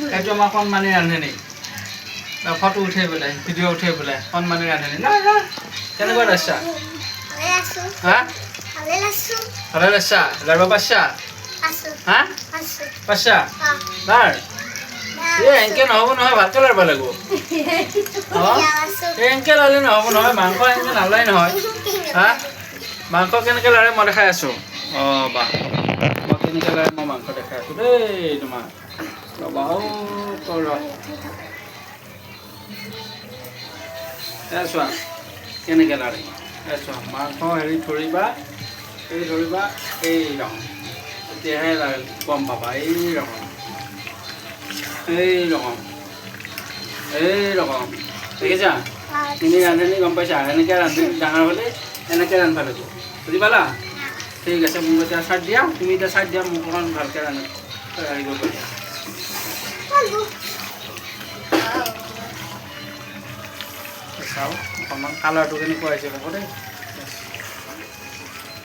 এইটো আমাৰ কণমানি ৰান্ধনী ফটো উঠাই পেলাই ভিডিঅ' উঠাই পেলাই কণমানি ৰান্ধনী নাই নাই কেনেকুৱা ৰাস্তা হা ভালে ৰাস্তা লাৰিব পাৰিছা হা পাৰিছা লাৰ এনেকৈ নহ'ব নহয় ভালকৈ লাৰিব লাগিব এনেকৈ লাৰিলে নহ'ব নহয় মাংস এনেকৈ নালায় নহয় হা মাংস কেনেকৈ লাৰে মই দেখাই আছোঁ অঁ বাহ মই কেনেকৈ লাৰে মই মাংস দেখাই আছোঁ দেই তোমাৰ ৰ'বা চোৱা কেনেকৈ লাৰে চোৱা মাংস হেৰি ধৰিবা এই ৰকম তেতিয়াহে গম পাবা এই ৰকম দেখিছা তুমি ৰান্ধনি গম পাইছা এনেকৈ ৰান্ধনি ডাঙৰ হ'লে এনেকৈ ৰান্ধিব লাগিব বুজি পালা ঠিক আছে মোক এতিয়া চাইড দিয়া তুমি এতিয়া চাইড দিয়া মোক অকণ ভালকৈ হেৰি কৰিব দিয়া চাওঁ অকণমান কালাৰটো কেনেকুৱা হৈছে ক'ব দেই